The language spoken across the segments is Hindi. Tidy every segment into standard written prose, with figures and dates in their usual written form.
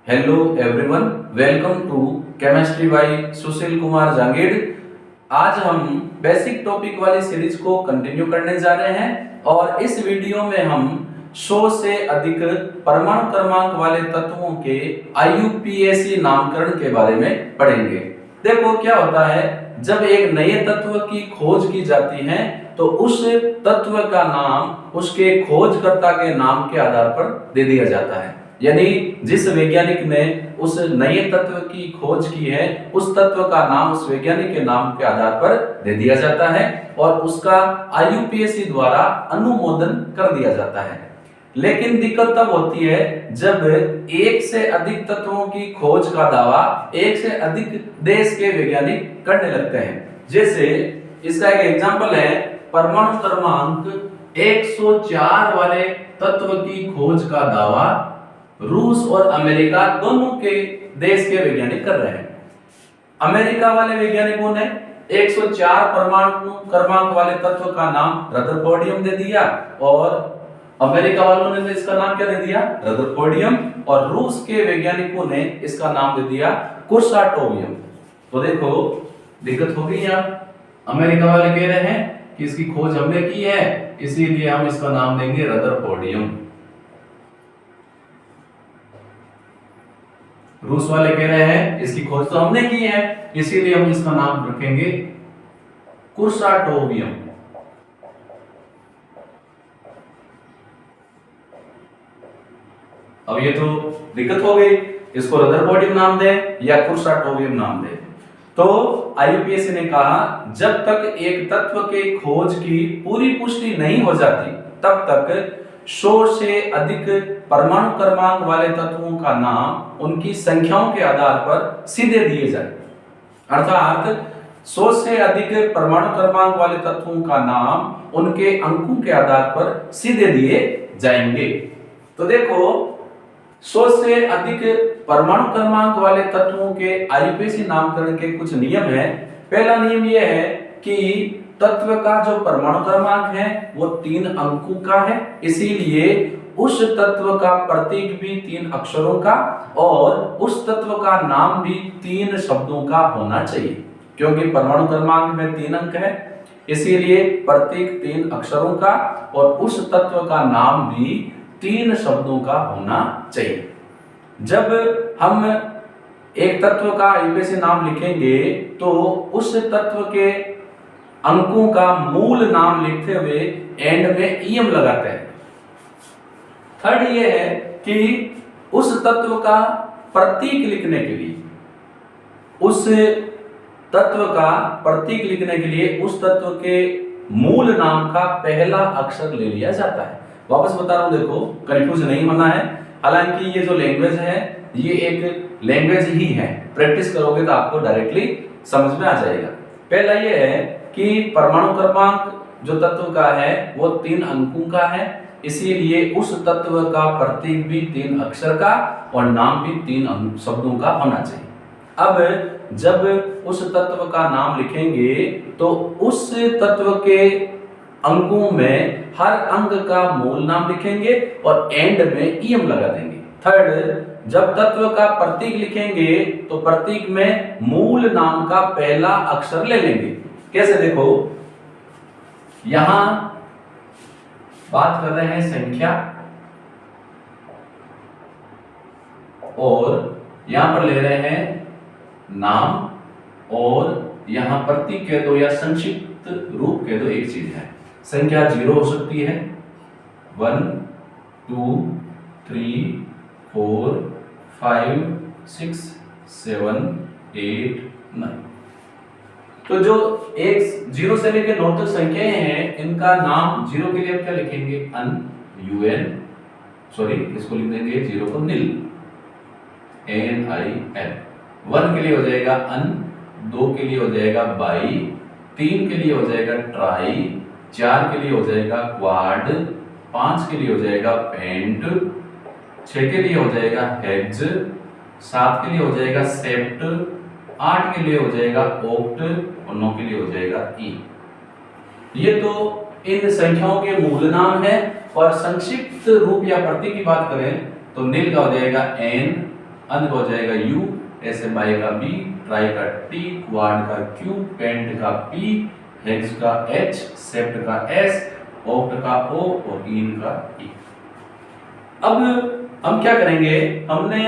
Hello everyone, welcome to chemistry by Sushil Kumar Jangid. आज हम बेसिक टॉपिक वाली सीरीज को कंटिन्यू करने जा रहे हैं और इस वीडियो में हम 100 से अधिक परमाणु क्रमांक वाले तत्वों के IUPAC नामकरण के बारे में पढ़ेंगे। देखो क्या होता है, जब एक नए तत्व की खोज की जाती है तो उस तत्व का नाम उसके खोजकर्ता के नाम के आधार पर दे दिया जाता है। यानी जिस वैज्ञानिक ने उस नए तत्व की खोज की है उस तत्व का नाम उस वैज्ञानिक के नाम के आधार पर दे दिया जाता है और उसका IUPAC द्वारा अनुमोदन कर दिया जाता है। लेकिन दिक्कत तब होती है जब एक से अधिक तत्वों की खोज का दावा एक से अधिक देश के वैज्ञानिक करने लगते हैं। जैसे इसका एक एग्जांपल है, परमाणु क्रमांक 104 वाले तत्व की खोज का दावा रूस और अमेरिका दोनों के देश के वैज्ञानिक कर रहे हैं। अमेरिका वाले वैज्ञानिकों ने 104 परमाणु क्रमांक वाले तत्व का नाम रदरफोर्डियम दे दिया और अमेरिका वालों ने इसका नाम क्या दे दिया, रदरफोर्डियम, और रूस के वैज्ञानिकों ने इसका नाम दे दिया कुर्साटोवियम। तो देखो दिक्कत हो गई यहां, अमेरिका वाले कह रहे हैं कि इसकी खोज हमने की है इसीलिए हम इसका नाम देंगे रदरफोर्डियम। रूस वाले कह रहे हैं इसकी खोज तो हमने की है इसीलिए हम इसका नाम रखेंगे कुर्साटोवियम। अब ये तो दिक्कत हो गई, इसको रदरफोर्डियम नाम दे या कुर्साटोवियम नाम दे। तो IUPAC ने कहा जब तक एक तत्व के खोज की पूरी पुष्टि नहीं हो जाती तब तक 100 से अधिक परमाणु क्रमांक वाले तत्वों का नाम उनकी संख्याओं के आधार पर सीधे दिए जाए। अर्थात 100 से अधिक परमाणु क्रमांक वाले तत्वों का नाम उनके अंकों के आधार पर सीधे दिए जाएंगे। तो देखो 100 से अधिक परमाणु क्रमांक वाले तत्वों के IUPAC नामकरण के कुछ नियम हैं। पहला नियम यह है कि तत्व का जो परमाणु क्रमांक है वो 3 अंकों का है, इसीलिए उस तत्व का प्रतीक भी 3 अक्षरों का और उस तत्व का नाम भी 3 शब्दों का होना चाहिए। क्योंकि परमाणु क्रमांक में 3 अंक है इसीलिए प्रतीक 3 अक्षरों का और उस तत्व का नाम भी 3 शब्दों का होना चाहिए। जब हम एक तत्व का IUPAC नाम लिखेंगे तो उस तत्व के अंकों का मूल नाम लिखते हुए एंड में EM लगाते हैं। थर्ड ये है कि उस तत्व का प्रतीक लिखने के लिए उस तत्व के मूल नाम का पहला अक्षर ले लिया जाता है। वापस बता रहा हूं, देखो कंफ्यूज नहीं होना है। हालांकि ये जो लैंग्वेज है ये एक लैंग्वेज ही है, प्रैक्टिस करोगे तो आपको डायरेक्टली समझ में आ जाएगा। पहला ये है कि परमाणु क्रमांक जो तत्व का है वो 3 अंकों का है, इसीलिए उस तत्व का प्रतीक भी 3 अक्षर का और नाम भी 3 शब्दों का होना चाहिए। अब जब उस तत्व का नाम लिखेंगे तो उस तत्व के अंकों में हर अंक का मूल नाम लिखेंगे और एंड में EM लगा देंगे। थर्ड, जब तत्व का प्रतीक लिखेंगे तो प्रतीक में मूल नाम का पहला अक्षर ले लेंगे। कैसे, देखो यहां बात कर रहे हैं संख्या और यहां पर ले रहे हैं नाम और यहां प्रतीक कह दो या संक्षिप्त रूप कह दो, एक चीज है। संख्या 0 हो सकती है, 1 2 3 4 5 6 7 8 9। तो जो 0 से लेकर 9 तक संख्याएं हैं इनका नाम 0 के लिए हम क्या लिखेंगे, इसको लिख देंगे 0 को NIL, NIL। 1 के लिए हो जाएगा अन, 2 के लिए हो जाएगा बाई, 3 के लिए हो जाएगा ट्राई, 4 के लिए हो जाएगा क्वाड, 5 के लिए हो जाएगा पेंट, 6 के लिए हो जाएगा हेक्स, 7 के लिए हो जाएगा सेप्ट, 8 के लिए हो जाएगा ऑक्ट और 9 के लिए हो जाएगा ई। ये तो इन संख्याओं के मूल नाम है और संक्षिप्त रूप या प्रतीक की बात करें तो NIL का हो जाएगा N अन हो जाएगा यू, ऐसे बाई का बी, ट्राई का टी, क्वाड का क्यू, पेंट का पी, हेक्स का एच, सेप्ट का एस, ऑक्ट का ओ और इन का ई। अब हम क्या करेंगे, हमने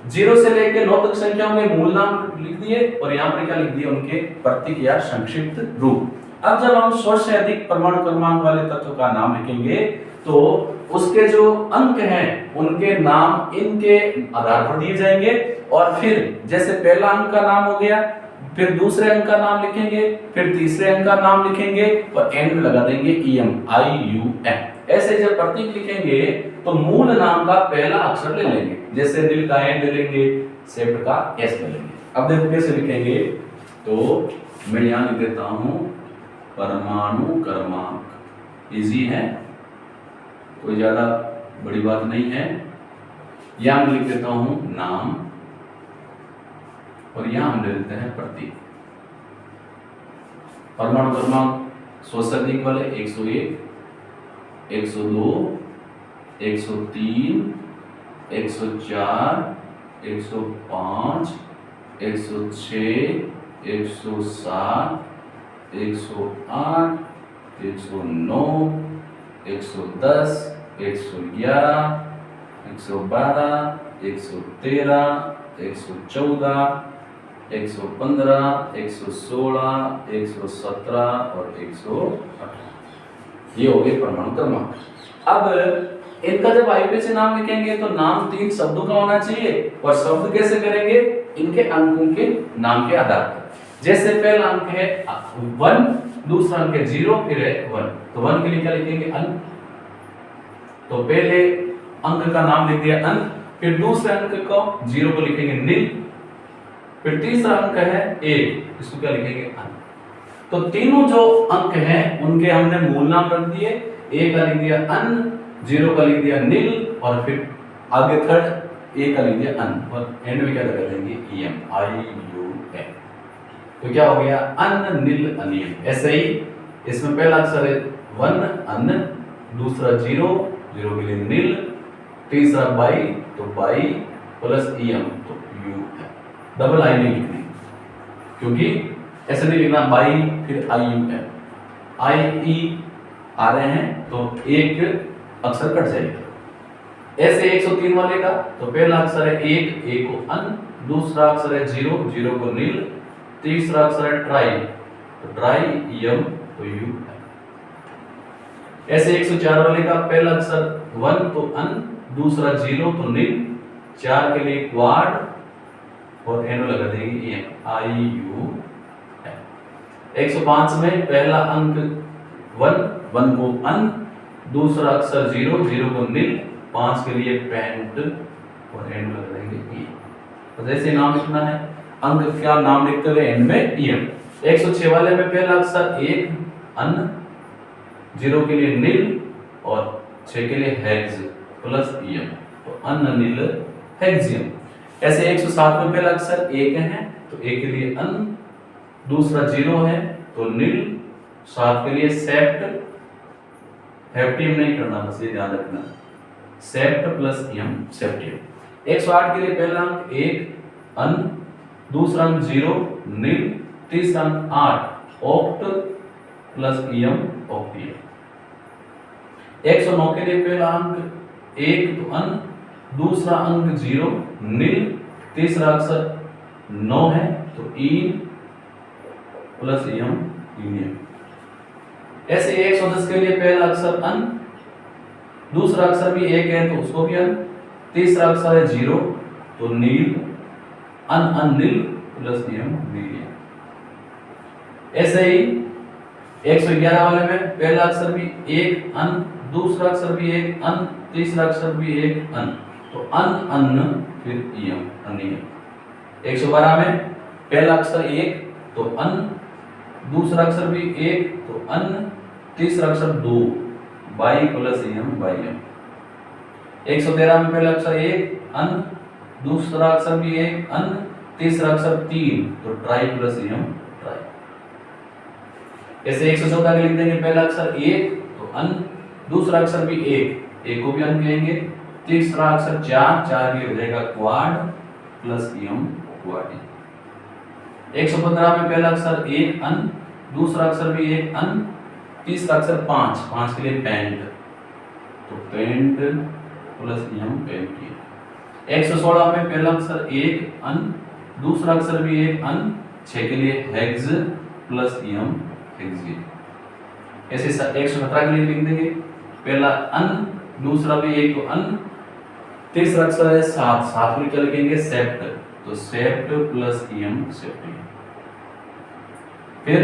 0 से लेकर 9 तक संख्याओं के मूल नाम लिख दिए और यहाँ पर क्या लिख दिए, उनके प्रतीक या संक्षिप्त रूप। अब जब हम 100 से अधिक परमाणु क्रमांक वाले तत्व का नाम लिखेंगे तो उसके जो अंक हैं उनके नाम इनके आधार पर दिए जाएंगे, और फिर जैसे पहला अंक का नाम हो गया, फिर दूसरे अंक का नाम लिखेंगे, फिर तीसरे अंक का नाम लिखेंगे और एंड में लगा देंगे ईएम, आई यू एम। ऐसे जब प्रतीक लिखेंगे तो मूल नाम का पहला अक्षर ले लेंगे, जैसे नील का एन ले लेंगे, सेप्ट का एस ले लेंगे। अब देखो कैसे लिखेंगे, तो मैं यहां लिख देता हूं परमाणु क्रमांक, इजी है, कोई ज्यादा बड़ी बात नहीं है। यहां मैं लिख देता हूं नाम और यहां हम ले लेते हैं प्रतीक। परमाणु क्रमांक 100 से अधिक वाले 101, 102, 103, 104, 105, 106, 107, 108, 109, 110, 111, 112, 113, 114, 115, 116, 117 और 118, ये हो गए परमाणु क्रमांक। अब इनका जब आईयूपीएसी नाम लिखेंगे तो नाम 3 शब्दों का होना चाहिए, और शब्द कैसे करेंगे, इनके अंकों के नाम के आधार पर। जैसे पहला अंक है 1, दूसरा अंक है 0, फिर है 1, तो 1 के लिए क्या लिखेंगे अन, तो पहले अंक का नाम लिख दिया अन, फिर दूसरे अंक को 0 को लिखेंगे नील, फिर तीसरा अंक है 1, इसको क्या लिखेंगे अन। तो तीनों जो अंक हैं उनके हमने मूल नाम रख दिए, ए का लिख दिया अन, 0 का लिख दिया नील, और फिर आगे थर्ड ए का लिख दिया अन, और एंड में क्या लगा देंगे ईएम, आई यू एम। तो क्या हो गया अन नील अनियम। ऐसे ही इसमें पहला अक्षर है 1 अन, दूसरा 0, 0 के लिए नील, तीसरा बाई तो बाई प्लस ईएम तो यू एम। डबल आई नहीं लिखनी, क्योंकि ऐसे नहीं लिखना बाई फिर आई यू एम, आई ई आ रहे हैं तो एक अक्षर कट जाएगा। ऐसे 103 वाले का तो पहला अक्षर है 1, ए को अन, दूसरा अक्षर है 0, 0 को नील, तीसरा अक्षर है ट्राई तो ट्राई यम तो यू। ऐसे 104 वाले का पहला अक्षर 1 तो अन, दूसरा 0 तो नील, 4 के लिए क्वाड और एन लगा देंगे एम, आई यू एम। 105 में पहला अंक 1, 1 को अन, दूसरा अक्षर 0, 0 को नील, 5 के लिए पेंट और एंड लगा देंगे ई। तो जैसे नाम लिखना है अंक क्या नाम लिखते हुए एंड में ईएम। 106 वाले में पहला अक्षर 1 अन, 0 के लिए नील और 6 के लिए हेक्स प्लस ईएम तो अन नील हेक्सियम। ऐसे 107 में पहला अक्षर 1 है तो 1 के लिए अन, दूसरा 0 है तो नील, 7 के लिए सेप्ट, हेप्टियम नहीं करना, बस ये ध्यान रखना, सेप्ट प्लस ईएम सेप्टियम। 108 के लिए पहला अंक 1 अन, दूसरा अंक 0 नील, तीसरा अंक 8 ऑक्ट प्लस ईएम ऑक्टियम। 109 के लिए पहला अंक 1 तो अन, दूसरा अंक 0 नील, तीसरा अक्षर 9 है तो ईन प्लस ईएम यूनियन। ऐसे 110 के लिए पहला अक्षर अन, दूसरा अक्षर भी 1 है तो उसको भी अन, तीसरा अक्षर है 0 तो नील, अन अन नील प्लस ईएम नीलियम। ऐसे ही 111 वाले में पहला अक्षर भी 1 अन, दूसरा अक्षर भी 1 अन, तीसरा अक्षर भी 1 अन तो अन अन फिर ईएम अनियम। 112 में पहला अक्षर 1 तो अन, दूसरा अक्षर भी 1 तो अन, तीसरा अक्षर 2 by plus EM by M. 113 में पहला अक्षर 1 अन, दूसरा अक्षर भी 1 अन, तीसरा अक्षर 3 तो ट्राई प्लस ईएम ट्राई। ऐसे 114 के लिख देंगे पहला अक्षर 1 तो अन, दूसरा अक्षर भी 1 को भी अन कहेंगे, तीसरा अक्षर 4 के लिए हो जाएगा क्वाड प्लस यम क्वाडी। 115 में पहला अक्षर एक अन, दूसरा अक्षर भी एक अन, तीसरा अक्षर 5, 5 के लिए पेंट, तो पेंट प्लस यम पेंटियम। 116 में पहला अक्षर एक अन, दूसरा अक्षर भी एक अन, 6 के लिए हेक्स प्लस यम हेक्सियम। ऐसे 117 के लिए लिख देंगे, पहला अन, दूसरा भी एक तो अन, तीसरा अक्षर है 7, 7 में क्या लिखेंगे सेप्ट, तो सेप्ट प्लस यम सेप्टियम। फिर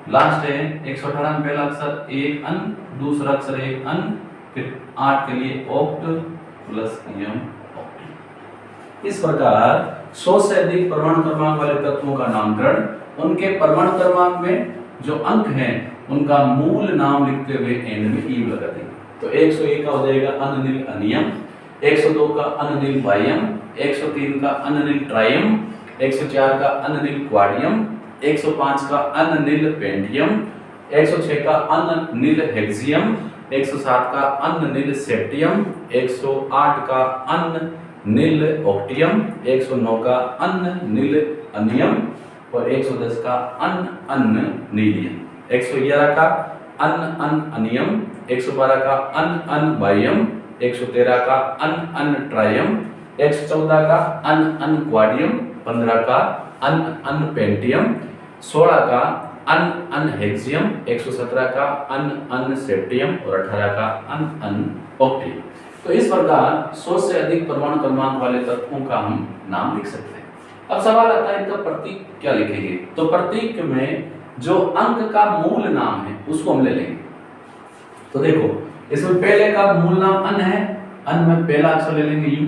लास्ट है 118 में पहला अक्षर एक अन, दूसरा अक्षर एक अन, फिर 8 के लिए ऑक्ट प्लस यम ऑक्ट। इस प्रकार 100 से अधिक परमाणु क्रमांक वाले तत्वों का नामकरण, उनके परमाणु क्रमांक में जो अंक हैं उनका मूल नाम लिखते हुए एंड में ई लगा देंगे। तो 101 का हो जाएगा अननील अनियम, 102 का अननील बायम, 103 का अननील ट्रायम, 104 का अननील क्वाडियम, 105 का अननील पेंटियम, 106 का अननील हेक्सियम, 107 का अननील सेप्टियम, 108 का अननील ऑक्टियम, 109 का अननील अनियम और 110 का अननीलियम, 111 का अनियम, 112 का बायम, 113 का ट्रायम, 114 का क्वाडियम, 15 का पेंटियम, 16 का हेक्सियम, 117 का सेप्टियम और 18 का ऑक्टियम। तो इस प्रकार 100 से अधिक परमाणु क्रमांक वाले तत्वों का हम नाम लिख सकते हैं। अब सवाल आता है इनका प्रतीक क्या लिखेंगे, तो प्रतीक में जो अंक का मूल नाम है उसको हम ले लेंगे। तो देखो इसमें पहले का मूल नाम अन है, अन में पहला अक्षर ले लेंगे यू।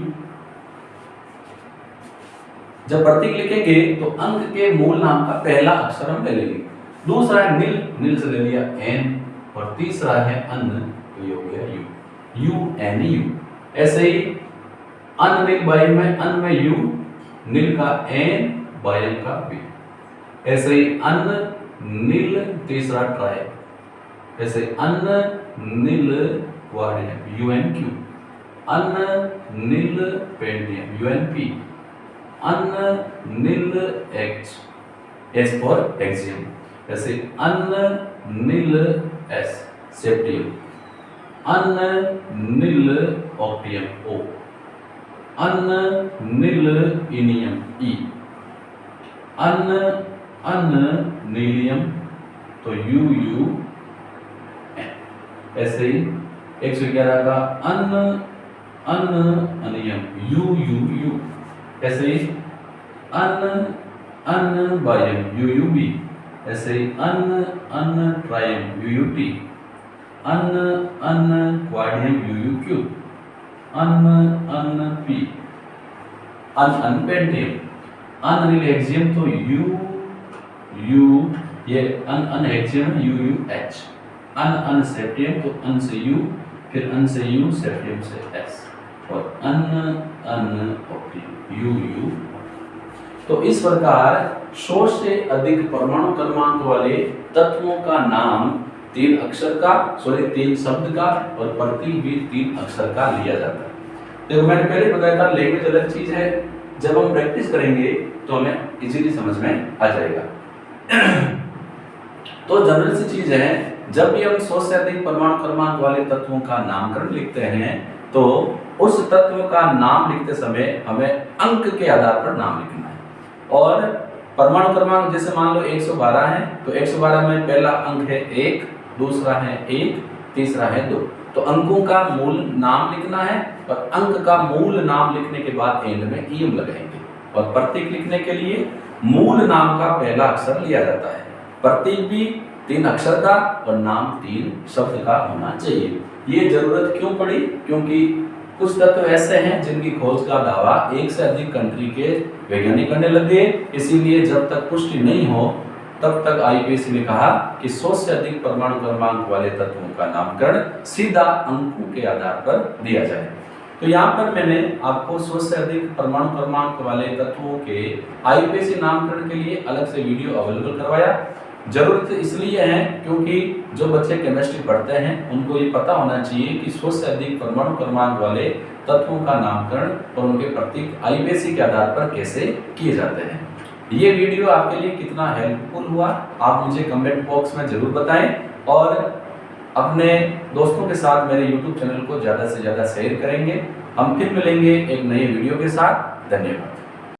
जब प्रतीक लिखेंगे तो अंक के मूल नाम का पहला अक्षर हम ले लेंगे। दूसरा है नील, नील से ले लिया एन, और तीसरा है अन, तो ये हो गया यू, यू एन यू। ऐसे ही अननील बायम में अन में यू, नील का एन, बायम का बी। ऐसे ही अन नील तीसरा ट्राई, ऐसे un nil quadium U N Q, un nil pentium U N P, un nil hex, S for hexium. ऐसे अन नील एस सेप्टियम, अन नील ऑक्टियम ओ, अन नील इनियम ई, अन नीलियम तो यू यू एन। ऐसे ही 111 का अनियम यू यू यू। ऐसे ही un bium U U B. ऐसे ही un trium U U T, un quadium U U Q, un P, un pentium, unnil hexium तो यू ये un hexium U U H, un septium तो अन से यू, फिर अन से यू, सेप्टियम से एस, और अन ऑक्टियम यू यू। तो इस प्रकार 100 से अधिक परमाणु क्रमांक वाले तत्वों का नाम 3 शब्द का और प्रतीक भी 3 अक्षर का लिया जाता है। देखो मैंने पहले बताया था लैंग्वेज अलग चीज है, जब हम प्रैक्टिस करेंगे तो हमें इजीली समझ में आ जाएगा। तो जनरल सी चीज है, जब भी हम 100 से अधिक परमाणु क्रमांक वाले तत्वों का नामकरण लिखते हैं तो उस तत्व का नाम लिखते समय हमें अंक के आधार पर नाम लिखना है। और परमाणु क्रमांक जैसे मान लो 112 है तो 112 में पहला अंक है 1, दूसरा है 1, तीसरा है 2। तो अंकों का मूल नाम लिखना है और अंक का मूल नाम लिखने के बाद एंड में ईम लगाएंगे। और प्रतीक लिखने के लिए मूल नाम का पहला अक्षर लिया जाता है। प्रतीक भी 3 अक्षर का और नाम 3 शब्द का होना चाहिए। ये जरूरत क्यों पड़ी? क्योंकि कुछ तत्व ऐसे हैं जिनकी खोज का दावा 1 से अधिक कंट्री के वैज्ञानिक करने लगे, इसीलिए जब तक पुष्टि नहीं हो तब तक आईपीएससी ने कहा कि 100 से अधिक परमाणु क्रमांक वाले तत्वों का नामकरण सीधा अंकों के आधार पर दिया जाए। तो यहाँ पर मैंने आपको 100 से अधिक परमाणु क्रमांक वाले तत्वों के आईपीएससी नामकरण के लिए अलग से वीडियो अवेलेबल करवाया। जरूरत इसलिए है क्योंकि जो बच्चे केमिस्ट्री पढ़ते हैं उनको ये पता होना चाहिए कि 100 से अधिक परमाणु क्रमांक वाले तत्वों का नामकरण और उनके प्रतीक आईयूपीएसी के आधार पर कैसे किए जाते हैं। ये वीडियो आपके लिए कितना हेल्पफुल हुआ आप मुझे कमेंट बॉक्स में जरूर बताएं और अपने दोस्तों के साथ मेरे YouTube चैनल को ज़्यादा से ज़्यादा शेयर करेंगे। हम फिर मिलेंगे एक नए वीडियो के साथ। धन्यवाद।